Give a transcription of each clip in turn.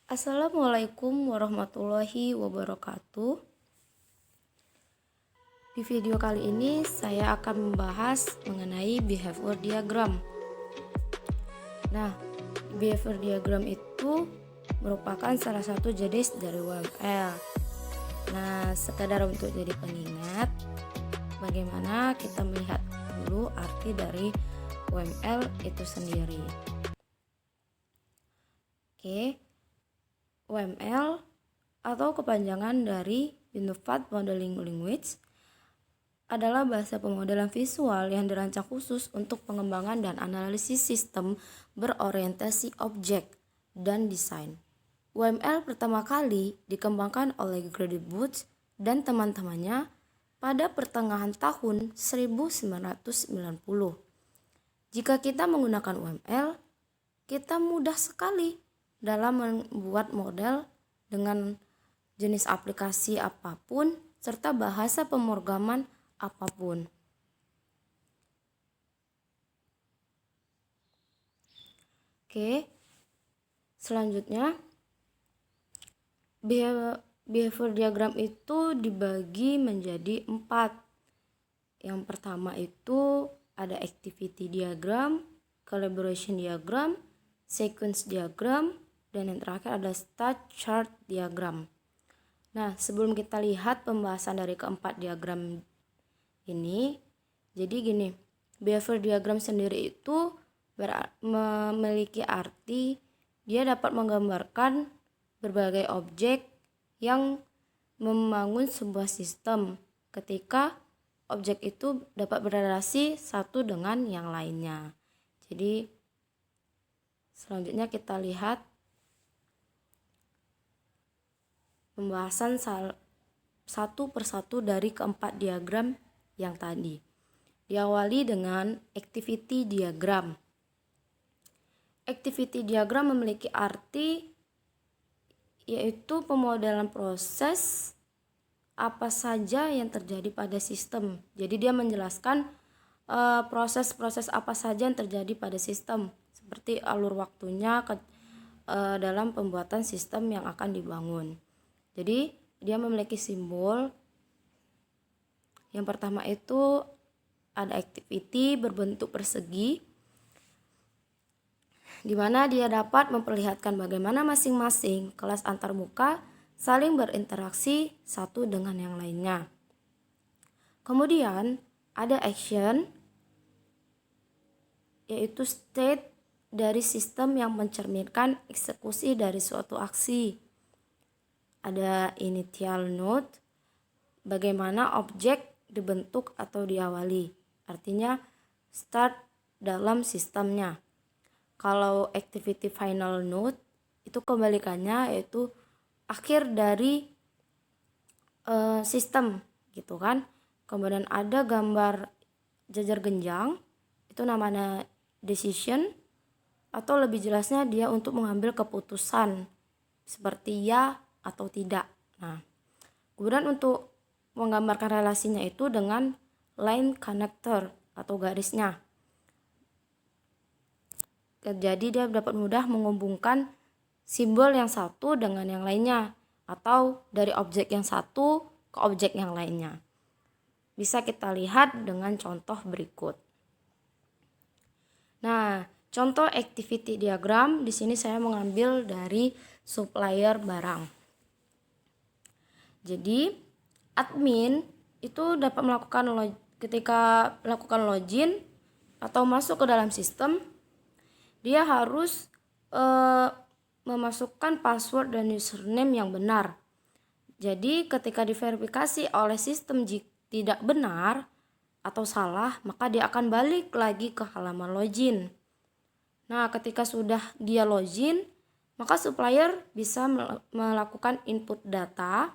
Assalamualaikum warahmatullahi wabarakatuh. Di video kali ini saya akan membahas mengenai behavior diagram. Nah, behavior diagram itu merupakan salah satu jenis dari UML. Nah, sekedar untuk jadi pengingat, bagaimana kita melihat dulu arti dari UML itu sendiri. Oke, UML atau kepanjangan dari Unified Modeling Language adalah bahasa pemodelan visual yang dirancang khusus untuk pengembangan dan analisis sistem berorientasi objek dan desain. UML pertama kali dikembangkan oleh Grady Booth dan teman-temannya pada pertengahan tahun 1990. Jika kita menggunakan UML, kita mudah sekali dalam membuat model dengan jenis aplikasi apapun serta bahasa pemrograman apapun. Oke, selanjutnya behavior diagram itu dibagi menjadi 4. Yang pertama itu ada activity diagram, collaboration diagram, sequence diagram, dan yang terakhir ada stat chart diagram. Nah, sebelum kita lihat pembahasan dari keempat diagram ini, jadi gini, behavior diagram sendiri itu memiliki arti dia dapat menggambarkan berbagai objek yang membangun sebuah sistem ketika objek itu dapat berrelasi satu dengan yang lainnya. Jadi selanjutnya kita lihat pembahasan satu persatu dari keempat diagram yang tadi. Diawali dengan activity diagram. Activity diagram memiliki arti yaitu pemodelan proses apa saja yang terjadi pada sistem. Jadi dia menjelaskan proses-proses apa saja yang terjadi pada sistem, seperti alur waktunya dalam pembuatan sistem yang akan dibangun. Jadi dia memiliki simbol. Yang pertama itu ada activity berbentuk persegi, di mana dia dapat memperlihatkan bagaimana masing-masing kelas antarmuka saling berinteraksi satu dengan yang lainnya. Kemudian ada action, yaitu state dari sistem yang mencerminkan eksekusi dari suatu aksi. Ada initial node, bagaimana objek dibentuk atau diawali, artinya start dalam sistemnya. Kalau activity final node itu kebalikannya, yaitu akhir dari sistem gitu kan. Kemudian ada gambar jajar genjang, itu namanya decision, atau lebih jelasnya dia untuk mengambil keputusan seperti ya atau tidak. Nah, kemudian untuk menggambarkan relasinya itu dengan line connector atau garisnya. Jadi dia dapat mudah menghubungkan simbol yang satu dengan yang lainnya atau dari objek yang satu ke objek yang lainnya. Bisa kita lihat dengan contoh berikut. Nah, contoh activity diagram di sini saya mengambil dari supplier barang. Jadi admin itu dapat ketika melakukan login atau masuk ke dalam sistem, dia harus memasukkan password dan username yang benar. Jadi ketika diverifikasi oleh sistem jika tidak benar atau salah, maka dia akan balik lagi ke halaman login. Nah, ketika sudah dia login, maka supplier bisa melakukan input data.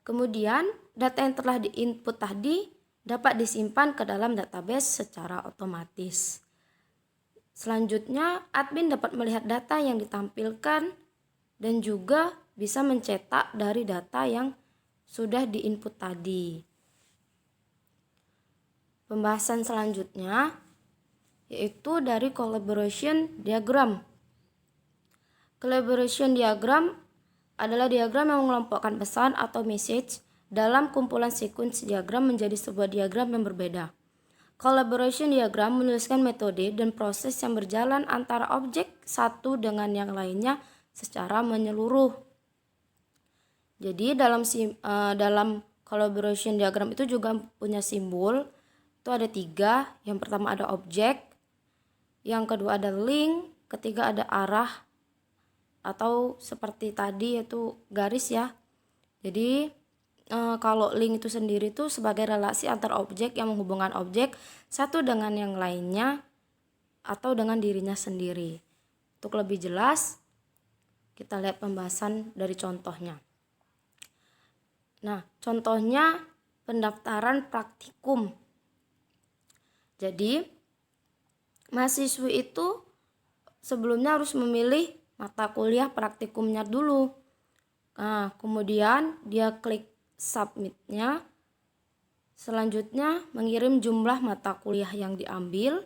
Kemudian data yang telah diinput tadi dapat disimpan ke dalam database secara otomatis. Selanjutnya, admin dapat melihat data yang ditampilkan dan juga bisa mencetak dari data yang sudah diinput tadi. Pembahasan selanjutnya yaitu dari collaboration diagram. Collaboration diagram adalah diagram yang mengelompokkan pesan atau message dalam kumpulan sequence diagram menjadi sebuah diagram yang berbeda. Collaboration diagram menuliskan metode dan proses yang berjalan antara objek satu dengan yang lainnya secara menyeluruh. Jadi dalam collaboration diagram itu juga punya simbol. Itu ada 3. Yang pertama ada objek, yang kedua ada link, ketiga ada arah atau seperti tadi yaitu garis ya. Jadi kalau link itu sendiri itu sebagai relasi antar objek yang menghubungkan objek satu dengan yang lainnya atau dengan dirinya sendiri. Untuk lebih jelas kita lihat pembahasan dari contohnya. Nah, contohnya pendaftaran praktikum. Jadi mahasiswa itu sebelumnya harus memilih mata kuliah praktikumnya dulu. Nah, kemudian dia klik submitnya. Selanjutnya mengirim jumlah mata kuliah yang diambil.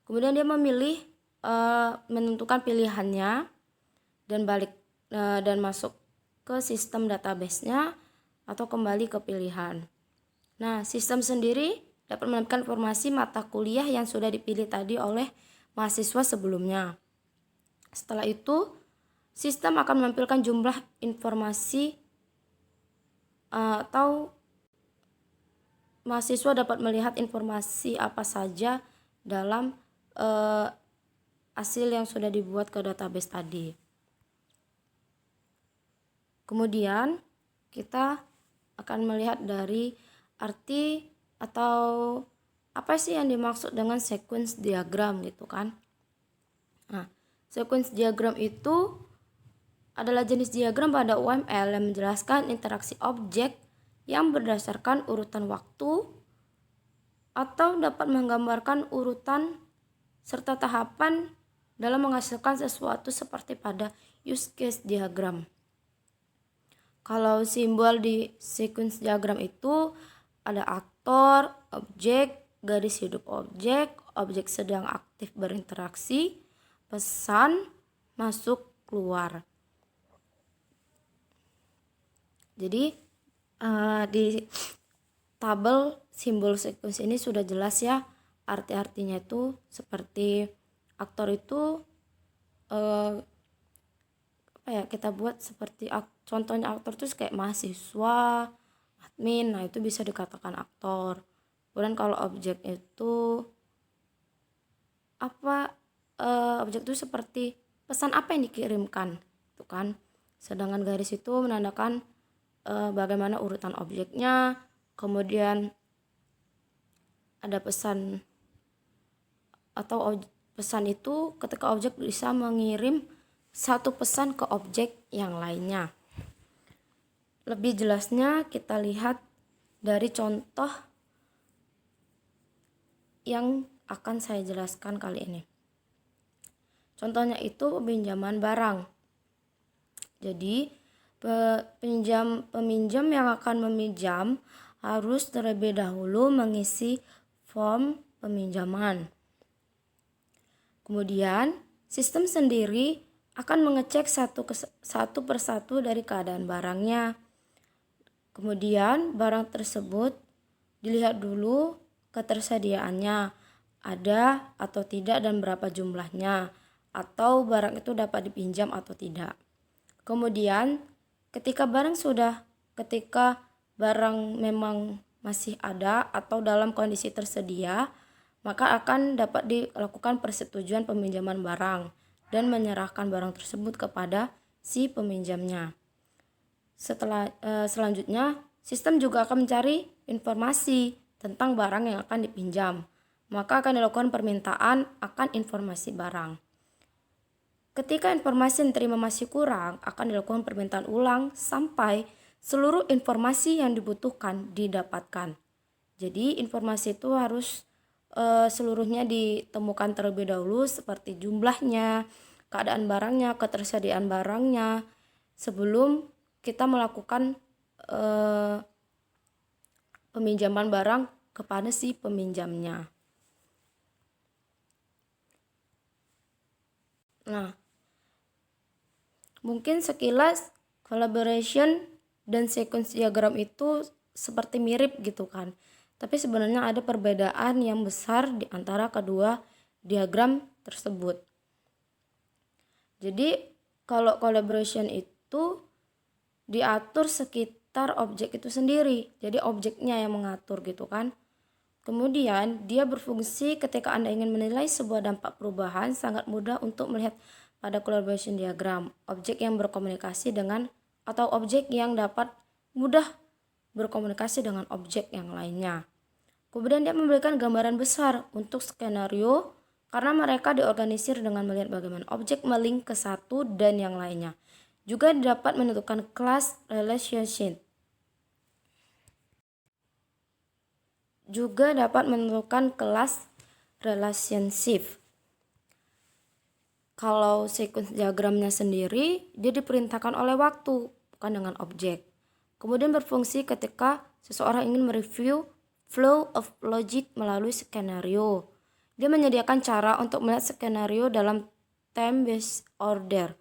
Kemudian dia memilih menentukan pilihannya dan masuk ke sistem database-nya atau kembali ke pilihan. Nah, sistem sendiri dapat menampilkan informasi mata kuliah yang sudah dipilih tadi oleh mahasiswa sebelumnya. Setelah itu, sistem akan menampilkan jumlah informasi atau mahasiswa dapat melihat informasi apa saja dalam hasil yang sudah dibuat ke database tadi. Kemudian kita akan melihat dari arti atau apa sih yang dimaksud dengan sequence diagram gitu kan. Nah, sequence diagram itu adalah jenis diagram pada UML yang menjelaskan interaksi objek yang berdasarkan urutan waktu atau dapat menggambarkan urutan serta tahapan dalam menghasilkan sesuatu seperti pada use case diagram. Kalau simbol di sequence diagram itu ada aktor, objek, garis hidup objek, objek sedang aktif berinteraksi, pesan, masuk, keluar. Jadi di tabel simbol sequence ini sudah jelas ya arti-artinya itu seperti aktor itu kita buat seperti contohnya aktor itu kayak mahasiswa, admin, nah itu bisa dikatakan aktor. Kemudian kalau objek itu objek itu seperti pesan apa yang dikirimkan, itu kan. Sedangkan garis itu menandakan bagaimana urutan objeknya. Kemudian ada pesan atau pesan itu ketika objek bisa mengirim satu pesan ke objek yang lainnya. Lebih jelasnya kita lihat dari contoh yang akan saya jelaskan kali ini. Contohnya itu peminjaman barang. Jadi peminjam yang akan meminjam harus terlebih dahulu mengisi form peminjaman. Kemudian sistem sendiri akan mengecek satu persatu dari keadaan barangnya. Kemudian barang tersebut dilihat dulu ketersediaannya, ada atau tidak dan berapa jumlahnya, atau barang itu dapat dipinjam atau tidak. Kemudian ketika barang memang masih ada atau dalam kondisi tersedia, maka akan dapat dilakukan persetujuan peminjaman barang dan menyerahkan barang tersebut kepada si peminjamnya. Selanjutnya, sistem juga akan mencari informasi tentang barang yang akan dipinjam. Maka akan dilakukan permintaan akan informasi barang. Ketika informasi yang diterima masih kurang, akan dilakukan permintaan ulang sampai seluruh informasi yang dibutuhkan didapatkan. Jadi informasi itu harus seluruhnya ditemukan terlebih dahulu seperti jumlahnya, keadaan barangnya, ketersediaan barangnya sebelum kita melakukan peminjaman barang kepada si peminjamnya. Nah, Mungkin sekilas collaboration dan sequence diagram itu seperti mirip gitu kan. Tapi sebenarnya ada perbedaan yang besar di antara kedua diagram tersebut. Jadi kalau collaboration itu diatur sekitar objek itu sendiri. Jadi objeknya yang mengatur gitu kan. Kemudian dia berfungsi ketika Anda ingin menilai sebuah dampak perubahan, sangat mudah untuk melihat pada collaboration diagram. Objek yang berkomunikasi dengan atau objek yang dapat mudah berkomunikasi dengan objek yang lainnya. Kemudian dia memberikan gambaran besar untuk skenario karena mereka diorganisir dengan melihat bagaimana objek melink ke satu dan yang lainnya. Juga dapat menentukan class relationship. Juga dapat menentukan kelas relationship. Kalau sequence diagramnya sendiri, dia diperintahkan oleh waktu, bukan dengan objek. Kemudian berfungsi ketika seseorang ingin mereview flow of logic melalui skenario. Dia menyediakan cara untuk melihat skenario dalam time-based order.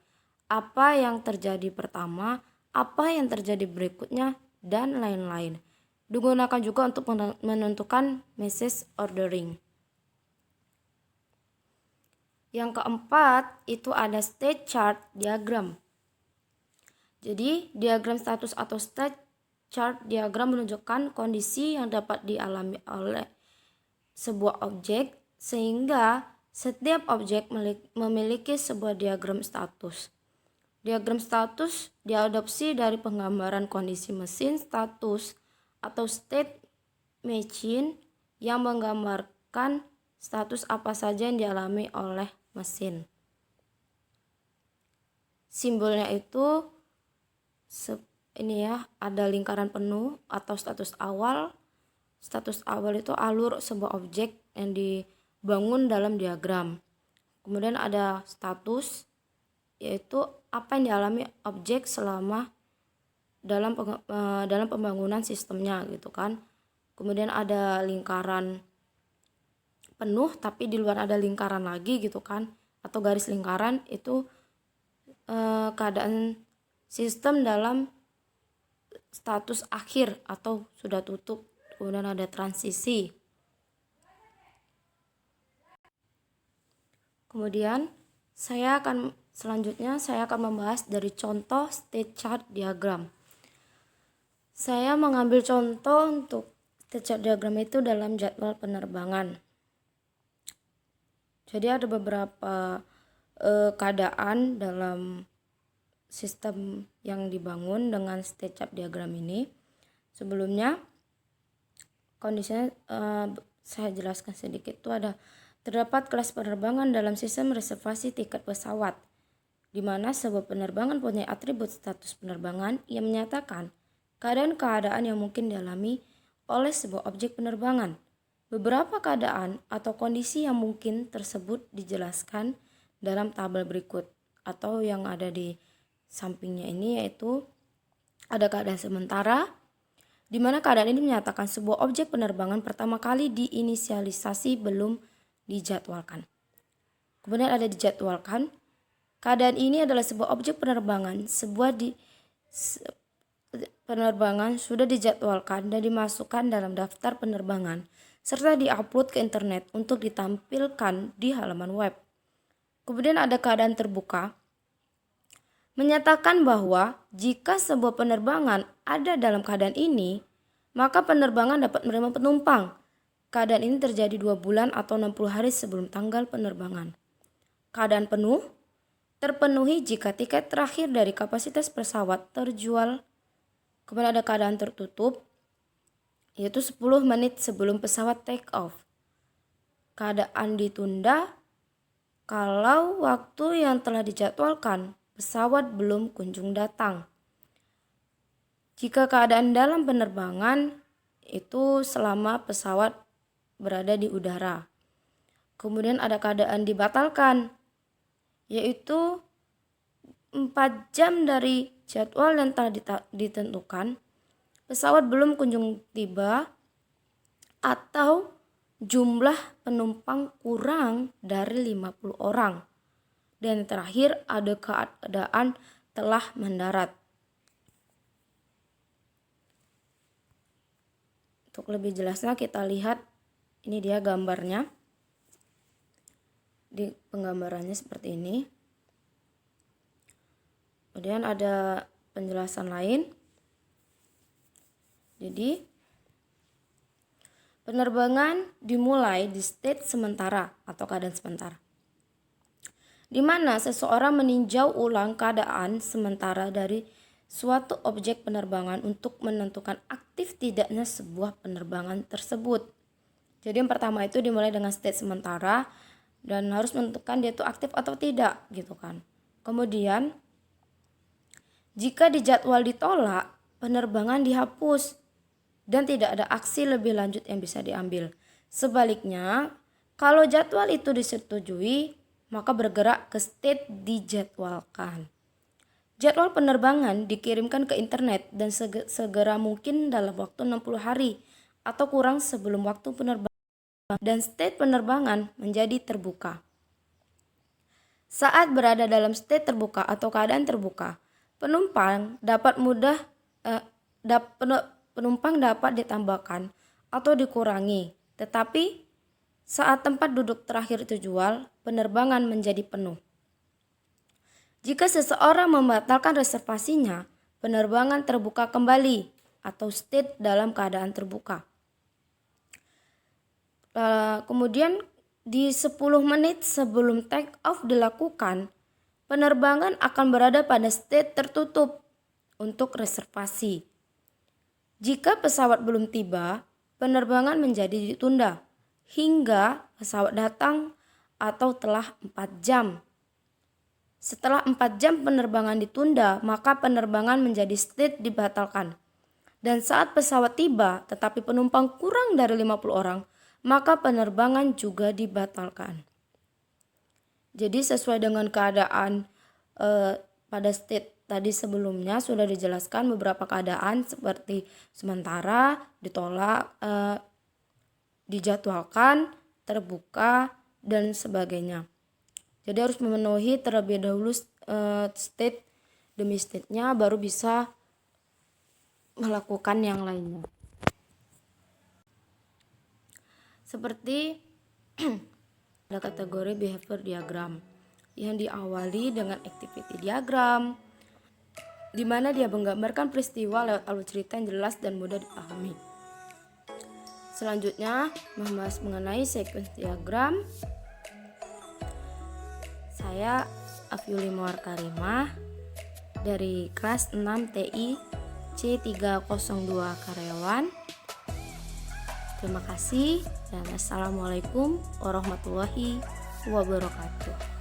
Apa yang terjadi pertama, apa yang terjadi berikutnya, dan lain-lain. Digunakan juga untuk menentukan message ordering. Yang keempat itu ada state chart diagram. Jadi diagram status atau state chart diagram menunjukkan kondisi yang dapat dialami oleh sebuah objek sehingga setiap objek memiliki sebuah diagram status. Diagram status diadopsi dari penggambaran kondisi mesin status atau state machine yang menggambarkan status apa saja yang dialami oleh mesin. Simbolnya itu ini ya, ada lingkaran penuh atau status awal. Status awal itu alur sebuah objek yang dibangun dalam diagram. Kemudian ada status, yaitu apa yang dialami objek selama dalam pembangunan sistemnya gitu kan. Kemudian ada lingkaran penuh tapi di luar ada lingkaran lagi gitu kan, atau garis lingkaran itu keadaan sistem dalam status akhir atau sudah tutup. Kemudian ada transisi. Kemudian selanjutnya saya akan membahas dari contoh state chart diagram. Saya mengambil contoh untuk state chart diagram itu dalam jadwal penerbangan. Jadi ada beberapa keadaan dalam sistem yang dibangun dengan state chart diagram ini. Sebelumnya kondisinya saya jelaskan sedikit. Itu ada terdapat kelas penerbangan dalam sistem reservasi tiket pesawat, di mana sebuah penerbangan punya atribut status penerbangan yang menyatakan keadaan-keadaan yang mungkin dialami oleh sebuah objek penerbangan. Beberapa keadaan atau kondisi yang mungkin tersebut dijelaskan dalam tabel berikut atau yang ada di sampingnya ini, yaitu ada keadaan sementara, di mana keadaan ini menyatakan sebuah objek penerbangan pertama kali diinisialisasi belum dijadwalkan. Kemudian ada dijadwalkan. Keadaan ini adalah sebuah objek penerbangan, penerbangan sudah dijadwalkan dan dimasukkan dalam daftar penerbangan serta diupload ke internet untuk ditampilkan di halaman web. Kemudian ada keadaan terbuka, menyatakan bahwa jika sebuah penerbangan ada dalam keadaan ini, maka penerbangan dapat menerima penumpang. Keadaan ini terjadi 2 bulan atau 60 hari sebelum tanggal penerbangan. Keadaan penuh, terpenuhi jika tiket terakhir dari kapasitas pesawat terjual. Kemudian ada keadaan tertutup, yaitu 10 menit sebelum pesawat take off. Keadaan ditunda, kalau waktu yang telah dijadwalkan pesawat belum kunjung datang. Jika keadaan dalam penerbangan itu selama pesawat berada di udara. Kemudian ada keadaan dibatalkan, yaitu 4 jam dari jadwal yang telah ditentukan, pesawat belum kunjung tiba atau jumlah penumpang kurang dari 50 orang. Dan terakhir ada keadaan telah mendarat. Untuk lebih jelasnya kita lihat, ini dia gambarnya. Di penggambarannya seperti ini. Kemudian ada penjelasan lain. Jadi penerbangan dimulai di state sementara atau keadaan sementara, di mana seseorang meninjau ulang keadaan sementara dari suatu objek penerbangan untuk menentukan aktif tidaknya sebuah penerbangan tersebut. Jadi yang pertama itu dimulai dengan state sementara dan harus menentukan dia itu aktif atau tidak gitu kan. Kemudian jika dijadwal ditolak, penerbangan dihapus dan tidak ada aksi lebih lanjut yang bisa diambil. Sebaliknya, kalau jadwal itu disetujui, maka bergerak ke state dijadwalkan. Jadwal penerbangan dikirimkan ke internet dan segera mungkin dalam waktu 60 hari atau kurang sebelum waktu penerbangan, dan state penerbangan menjadi terbuka. Saat berada dalam state terbuka atau keadaan terbuka, penumpang dapat ditambahkan atau dikurangi, tetapi saat tempat duduk terakhir tujuan, penerbangan menjadi penuh. Jika seseorang membatalkan reservasinya, penerbangan terbuka kembali atau state dalam keadaan terbuka. Kemudian di 10 menit sebelum take off dilakukan, penerbangan akan berada pada state tertutup untuk reservasi. Jika pesawat belum tiba, penerbangan menjadi ditunda hingga pesawat datang atau telah 4 jam. Setelah 4 jam penerbangan ditunda, maka penerbangan menjadi state dibatalkan. Dan saat pesawat tiba tetapi penumpang kurang dari 50 orang, maka penerbangan juga dibatalkan. Jadi sesuai dengan keadaan pada state tadi sebelumnya sudah dijelaskan beberapa keadaan seperti sementara, ditolak, dijadwalkan, terbuka, dan sebagainya. Jadi harus memenuhi terlebih dahulu state demi state-nya baru bisa melakukan yang lainnya. Seperti ada kategori behavior diagram yang diawali dengan activity diagram, di mana dia menggambarkan peristiwa lewat alur cerita yang jelas dan mudah dipahami. Selanjutnya membahas mengenai sequence diagram. Saya Afyuli Mawar Karimah dari kelas 6 TI C302 Karyawan. Terima kasih dan assalamualaikum warahmatullahi wabarakatuh.